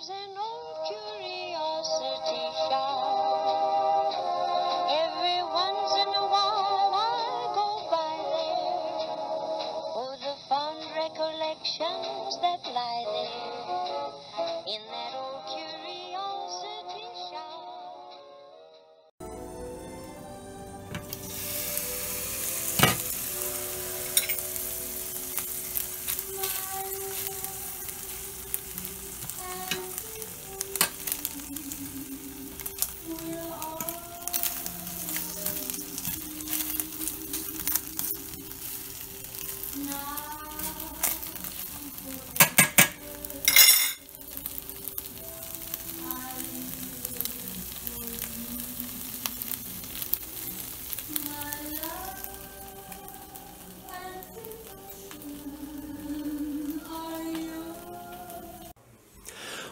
There's an old curiosity shop. Every once in a while I go by there for the fond recollections that lie there in that old curiosity shop.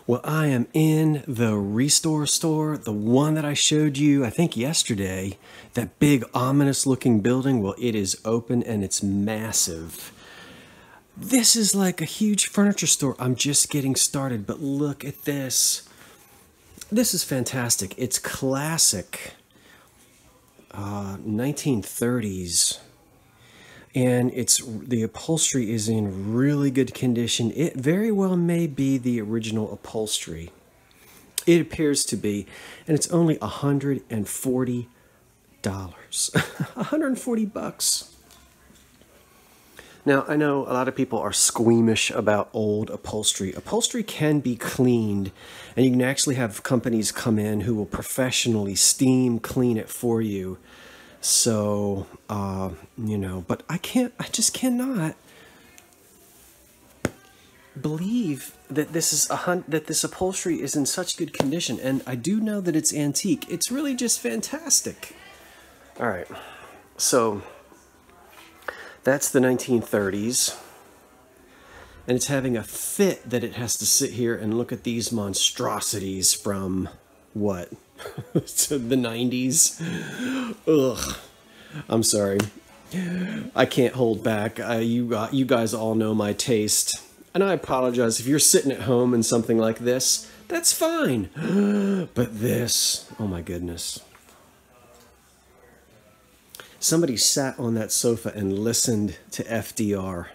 Well, I am in the ReStore store, the one that I showed you, I think yesterday, that big ominous looking building. Well, it is open and it's massive. This is like a huge furniture store. I'm just getting started, but look at this. This is fantastic. It's classic 1930s. And the upholstery is in really good condition. It very well may be the original upholstery. It appears to be, and it's only $140. $140. Now, I know a lot of people are squeamish about old upholstery. Upholstery can be cleaned, and you can actually have companies come in who will professionally steam clean it for you. So, you know, but I just cannot believe that this upholstery is in such good condition. And I do know that it's antique. It's really just fantastic. All right. So that's the 1930s. And it's having a fit that it has to sit here and look at these monstrosities from what? To the 90s. Ugh. I'm sorry. I can't hold back. You guys all know my taste. And I apologize if you're sitting at home and something like this. That's fine. But this, oh my goodness. Somebody sat on that sofa and listened to FDR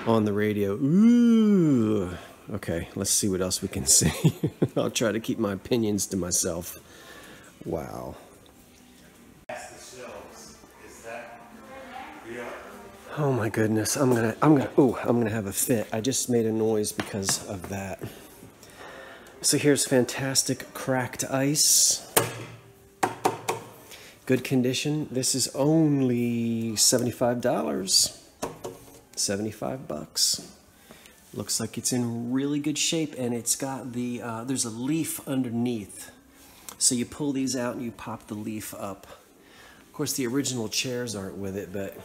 on the radio. Ooh. Okay, let's see what else we can see. I'll try to keep my opinions to myself. Wow. Oh my goodness, I'm gonna have a fit. I just made a noise because of that. So here's fantastic cracked ice. Good condition. This is only $75. 75 bucks. Looks like it's in really good shape, and it's got the, there's a leaf underneath. So you pull these out and you pop the leaf up. Of course, the original chairs aren't with it, but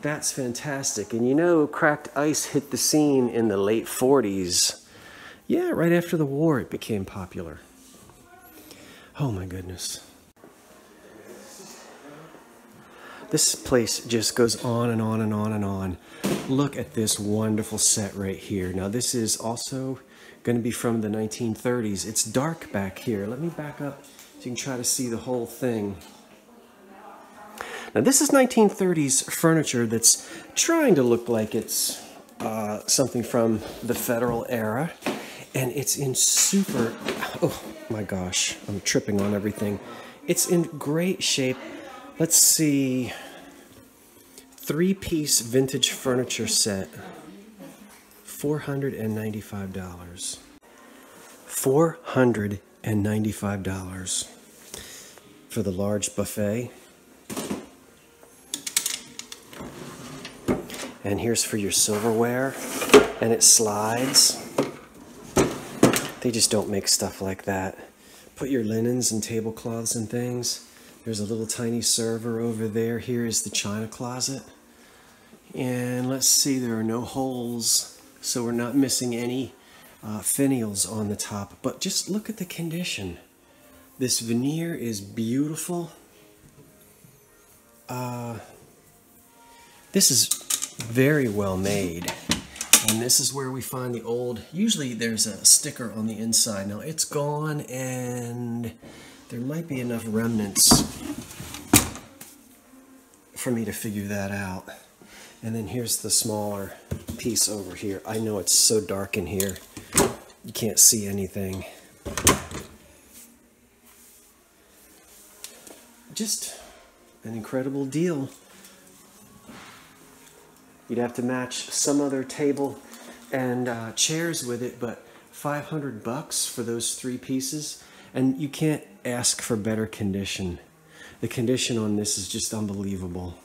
that's fantastic. And you know, cracked ice hit the scene in the late 40s. Yeah, right after the war it became popular. Oh my goodness. This place just goes on and on and on and on. Look at this wonderful set right here. Now this is also going to be from the 1930s. It's dark back here. Let me back up so you can try to see the whole thing. Now this is 1930s furniture that's trying to look like it's something from the Federal era. And it's in super, oh my gosh, I'm tripping on everything. It's in great shape. Let's see, 3-piece vintage furniture set, $495. $495 for the large buffet. And here's for your silverware, and it slides. They just don't make stuff like that. Put your linens and tablecloths and things. There's a little tiny server over there. Here is the china closet. And let's see, there are no holes, so we're not missing any finials on the top. But just look at the condition. This veneer is beautiful. This is very well made. And this is where we find the old, usually there's a sticker on the inside. Now it's gone and there might be enough remnants for me to figure that out. And then here's the smaller piece over here. I know it's so dark in here, you can't see anything. Just an incredible deal. You'd have to match some other table and chairs with it, but $500 for those 3 pieces, and you can't ask for better condition. The condition on this is just unbelievable.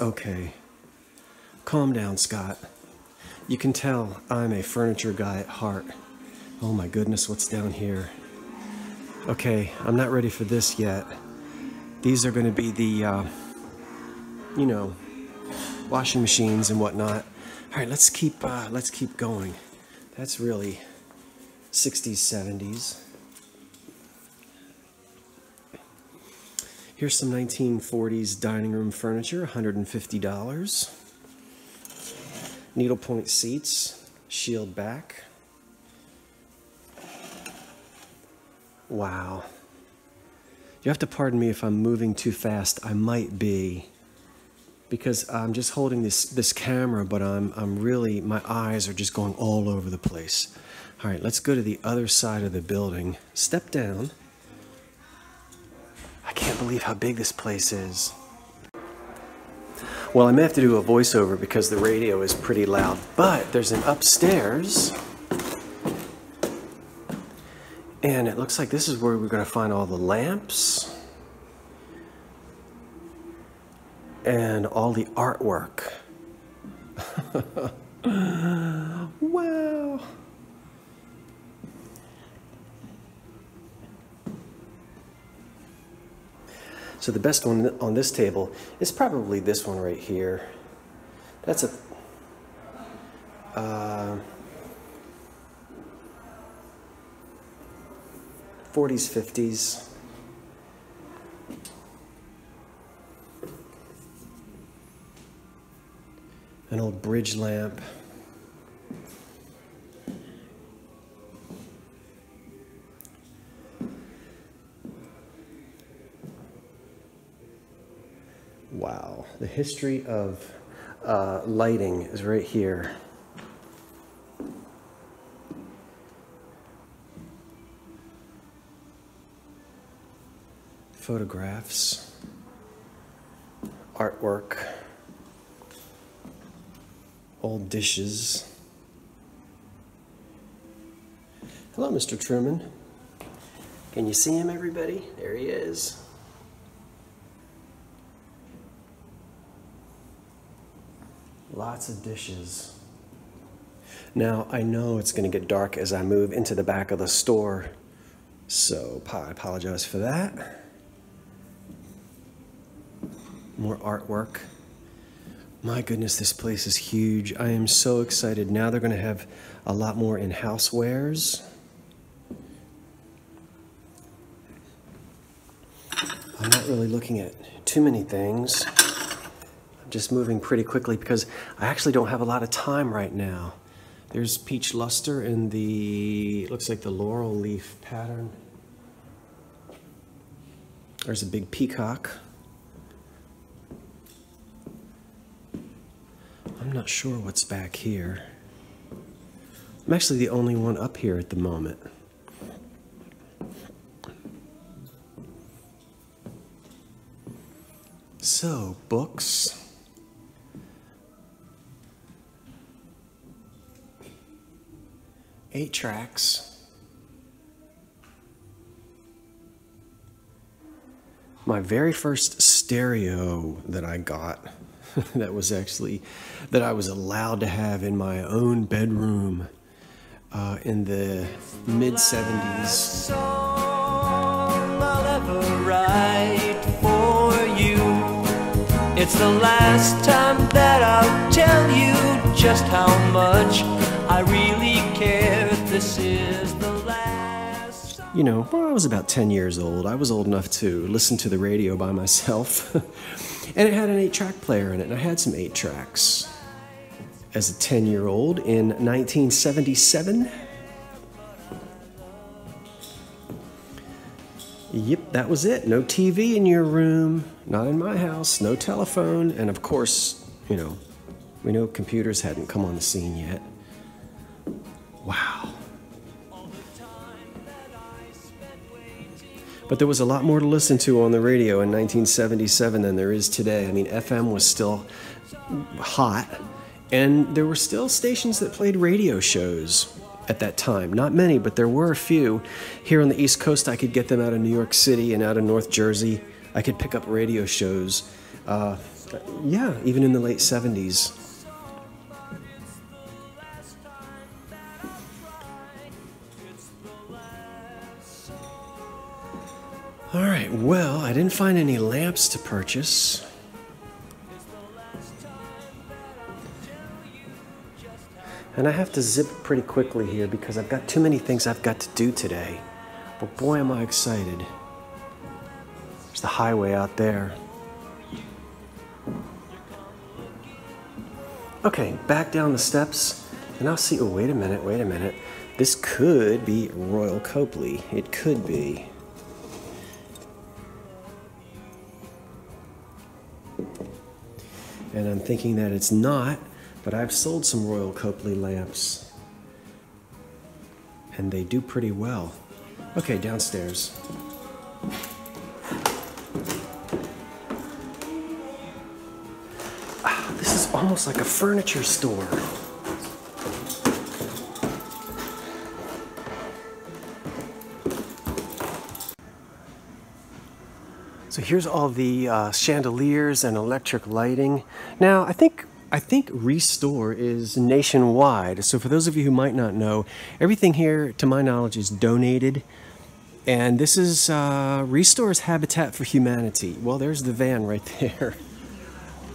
Okay, calm down, Scott. You can tell I'm a furniture guy at heart. Oh my goodness, what's down here? Okay, I'm not ready for this yet. These are going to be the, you know, washing machines and whatnot. All right, let's keep going. That's really 60s, 70s. Here's some 1940s dining room furniture, $150. Needlepoint seats, shield back. Wow. You have to pardon me if I'm moving too fast. I might be, because I'm just holding this camera, but I'm really, my eyes are just going all over the place. All right, let's go to the other side of the building. Step down. I can't believe how big this place is. Well, I may have to do a voiceover because the radio is pretty loud, but there's an upstairs. And it looks like this is where we're going to find all the lamps and all the artwork. Wow. So the best one on this table is probably this one right here. That's a 40s, 50s. An old bridge lamp. Wow, the history of lighting is right here. Photographs, artwork, old dishes. Hello, Mr. Truman. Can you see him, everybody? There he is. Lots of dishes. Now, I know it's going to get dark as I move into the back of the store, so I apologize for that. More artwork. My goodness, this place is huge. I am so excited. Now they're going to have a lot more in housewares. I'm not really looking at too many things. I'm just moving pretty quickly because I actually don't have a lot of time right now. There's peach luster in the, it looks like the laurel leaf pattern. There's a big peacock. I'm not sure what's back here. I'm actually the only one up here at the moment. So, books. Eight tracks. My very first stereo that I got that was actually, that I was allowed to have in my own bedroom in the mid-70s. I'll ever write for you. It's the last time that I'll tell you just how much I really care. This is the last. You know, well, I was about 10 years old. I was old enough to listen to the radio by myself. And it had an 8-track player in it, and I had some 8 tracks. as a 10-year-old in 1977. Yep, that was it. No TV in your room, not in my house, no telephone, and of course, you know, we know computers hadn't come on the scene yet. Wow. But there was a lot more to listen to on the radio in 1977 than there is today. I mean, FM was still hot, and there were still stations that played radio shows at that time. Not many, but there were a few. Here on the East Coast, I could get them out of New York City and out of North Jersey. I could pick up radio shows, yeah, even in the late 70s. All right, well, I didn't find any lamps to purchase. And I have to zip pretty quickly here because I've got too many things I've got to do today. But boy, am I excited. There's the highway out there. Okay, back down the steps, and I'll see, oh, wait a minute. This could be Royal Copley. It could be. And I'm thinking that it's not, but I've sold some Royal Copley lamps. And they do pretty well. Okay, downstairs. Ah, this is almost like a furniture store. So here's all the chandeliers and electric lighting. Now, I think ReStore is nationwide. So for those of you who might not know, everything here, to my knowledge, is donated. And this is ReStore's Habitat for Humanity. Well, there's the van right there.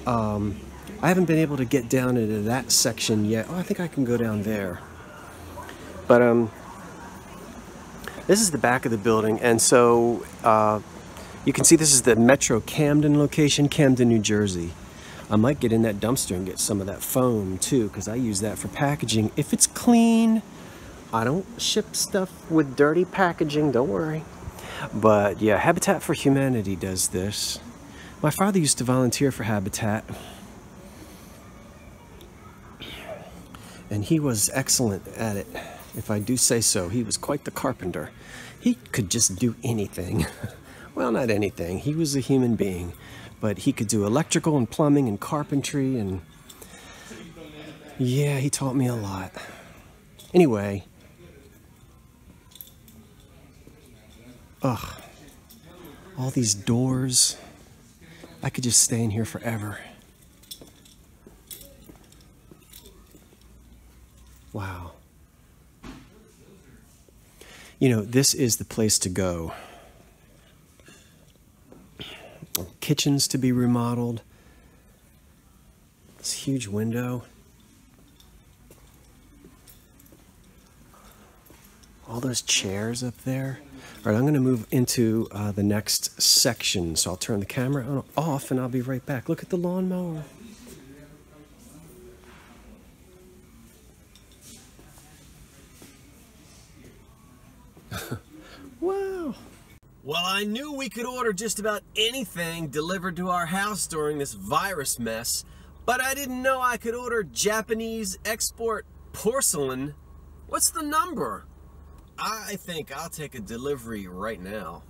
I haven't been able to get down into that section yet. Oh, I think I can go down there. But this is the back of the building, and so you can see this is the Metro Camden location, Camden, New Jersey. I might get in that dumpster and get some of that foam too, because I use that for packaging. If it's clean, I don't ship stuff with dirty packaging, don't worry. But yeah, Habitat for Humanity does this. My father used to volunteer for Habitat, and he was excellent at it, if I do say so. He was quite the carpenter. He could just do anything. Well, not anything. He was a human being, but he could do electrical and plumbing and carpentry, and yeah, he taught me a lot. Anyway, ugh, all these doors. I could just stay in here forever. Wow. You know, this is the place to go. Kitchens to be remodeled. This huge window. All those chairs up there. All right, I'm going to move into the next section. So I'll turn the camera off and I'll be right back. Look at the lawnmower. Wow. Well, I knew we could order just about anything delivered to our house during this virus mess, but I didn't know I could order Japanese export porcelain. What's the number? I think I'll take a delivery right now.